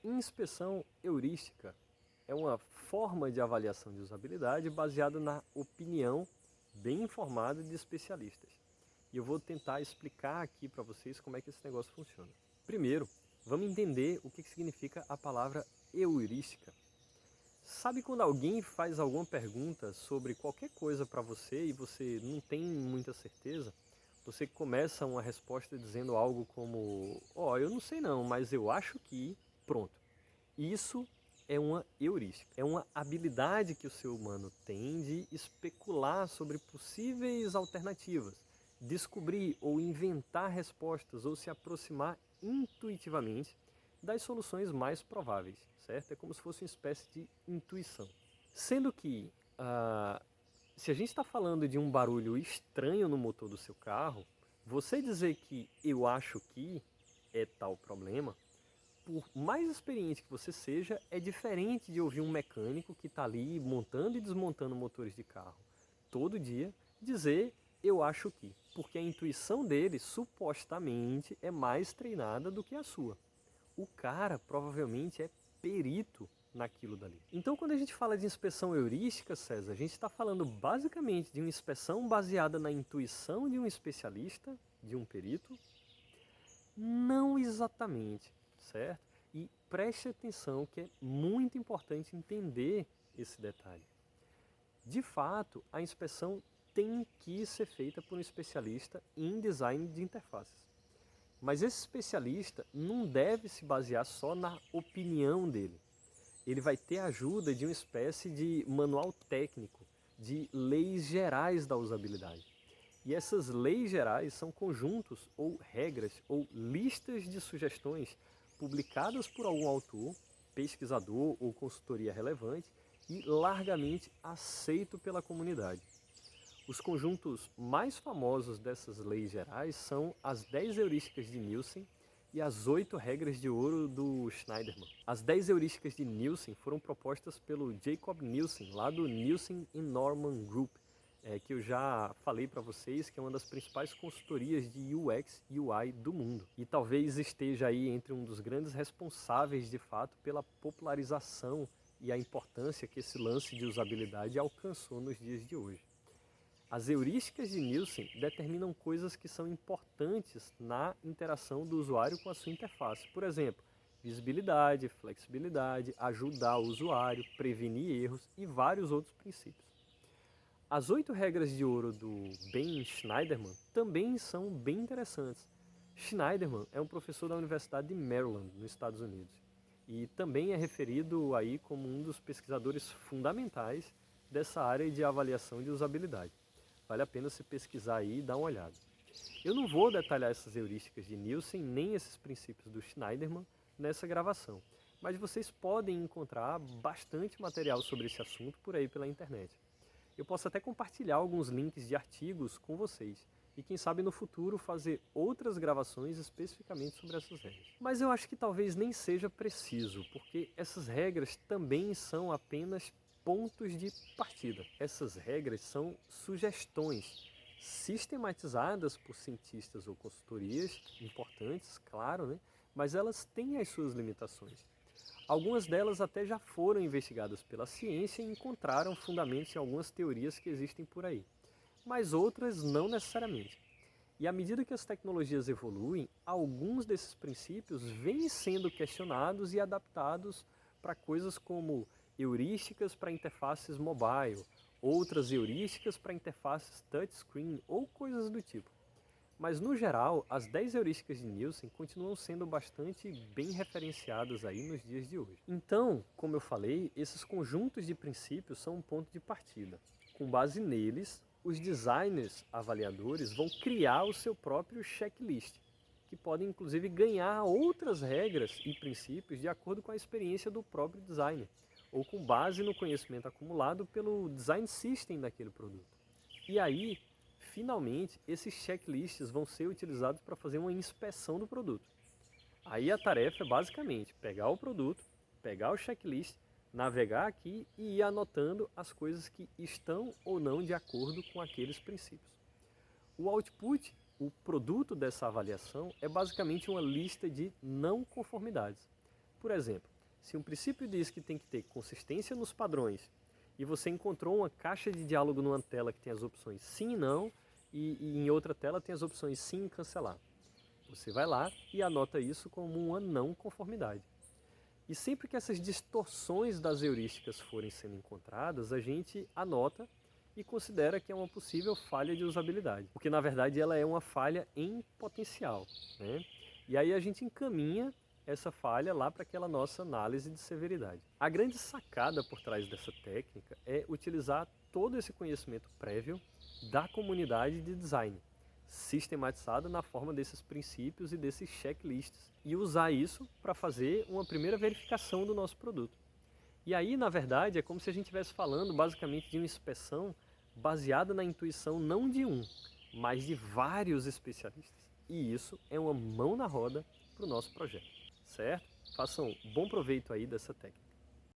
Inspeção heurística é uma forma de avaliação de usabilidade baseada na opinião bem informada de especialistas. E eu vou tentar explicar aqui para vocês como é que esse negócio funciona. Primeiro, vamos entender o que significa a palavra heurística. Sabe quando alguém faz alguma pergunta sobre qualquer coisa para você e você não tem muita certeza? Você começa uma resposta dizendo algo como: eu não sei não, mas eu acho que... Pronto. Isso é uma heurística. É uma habilidade que o ser humano tem de especular sobre possíveis alternativas, descobrir ou inventar respostas ou se aproximar intuitivamente das soluções mais prováveis, certo? É como se fosse uma espécie de intuição. Sendo que, se a gente está falando de um barulho estranho no motor do seu carro, você dizer que eu acho que é tal problema, por mais experiente que você seja, é diferente de ouvir um mecânico que está ali montando e desmontando motores de carro todo dia dizer eu acho que, porque a intuição dele supostamente é mais treinada do que a sua. O cara provavelmente é perito naquilo dali. Então, quando a gente fala de inspeção heurística, César, a gente está falando basicamente de uma inspeção baseada na intuição de um especialista, de um perito? Não exatamente, certo? E preste atenção que é muito importante entender esse detalhe. De fato, a inspeção tem que ser feita por um especialista em design de interfaces. Mas esse especialista não deve se basear só na opinião dele. Ele vai ter a ajuda de uma espécie de manual técnico, de leis gerais da usabilidade. E essas leis gerais são conjuntos ou regras ou listas de sugestões publicadas por algum autor, pesquisador ou consultoria relevante e largamente aceito pela comunidade. Os conjuntos mais famosos dessas leis gerais são as 10 heurísticas de Nielsen e as 8 regras de ouro do Schneiderman. As 10 heurísticas de Nielsen foram propostas pelo Jacob Nielsen, lá do Nielsen e Norman Group, que eu já falei para vocês que é uma das principais consultorias de UX e UI do mundo. E talvez esteja aí entre um dos grandes responsáveis, de fato, pela popularização e a importância que esse lance de usabilidade alcançou nos dias de hoje. As heurísticas de Nielsen determinam coisas que são importantes na interação do usuário com a sua interface. Por exemplo, visibilidade, flexibilidade, ajudar o usuário, prevenir erros e vários outros princípios. As 8 regras de ouro do Ben Schneiderman também são bem interessantes. Schneiderman é um professor da Universidade de Maryland, nos Estados Unidos, e também é referido aí como um dos pesquisadores fundamentais dessa área de avaliação de usabilidade. Vale a pena você pesquisar aí e dar uma olhada. Eu não vou detalhar essas heurísticas de Nielsen nem esses princípios do Schneiderman nessa gravação, mas vocês podem encontrar bastante material sobre esse assunto por aí pela internet. Eu posso até compartilhar alguns links de artigos com vocês e quem sabe no futuro fazer outras gravações especificamente sobre essas regras. Mas eu acho que talvez nem seja preciso, porque essas regras também são apenas pontos de partida. Essas regras são sugestões sistematizadas por cientistas ou consultorias importantes, claro, né? Mas elas têm as suas limitações. Algumas delas até já foram investigadas pela ciência e encontraram fundamentos em algumas teorias que existem por aí, mas outras não necessariamente. E à medida que as tecnologias evoluem, alguns desses princípios vêm sendo questionados e adaptados para coisas como heurísticas para interfaces mobile, outras heurísticas para interfaces touchscreen ou coisas do tipo. Mas no geral, as 10 heurísticas de Nielsen continuam sendo bastante bem referenciadas aí nos dias de hoje. Então, como eu falei, esses conjuntos de princípios são um ponto de partida. Com base neles, os designers avaliadores vão criar o seu próprio checklist, que podem inclusive ganhar outras regras e princípios de acordo com a experiência do próprio designer, ou com base no conhecimento acumulado pelo design system daquele produto. E aí, finalmente, esses checklists vão ser utilizados para fazer uma inspeção do produto. Aí a tarefa é basicamente pegar o produto, pegar o checklist, navegar aqui e ir anotando as coisas que estão ou não de acordo com aqueles princípios. O output, o produto dessa avaliação, é basicamente uma lista de não conformidades. Por exemplo, Se um princípio diz que tem que ter consistência nos padrões e você encontrou uma caixa de diálogo numa tela que tem as opções sim e não e em outra tela tem as opções sim e cancelar. Você vai lá e anota isso como uma não conformidade. E sempre que essas distorções das heurísticas forem sendo encontradas, a gente anota e considera que é uma possível falha de usabilidade, porque na verdade ela é uma falha em potencial, né? E aí a gente encaminha essa falha lá para aquela nossa análise de severidade. A grande sacada por trás dessa técnica é utilizar todo esse conhecimento prévio da comunidade de design, sistematizado na forma desses princípios e desses checklists, e usar isso para fazer uma primeira verificação do nosso produto. E aí, na verdade, é como se a gente estivesse falando basicamente de uma inspeção baseada na intuição não de um, mas de vários especialistas. E isso é uma mão na roda para o nosso projeto, certo? Façam bom proveito aí dessa técnica.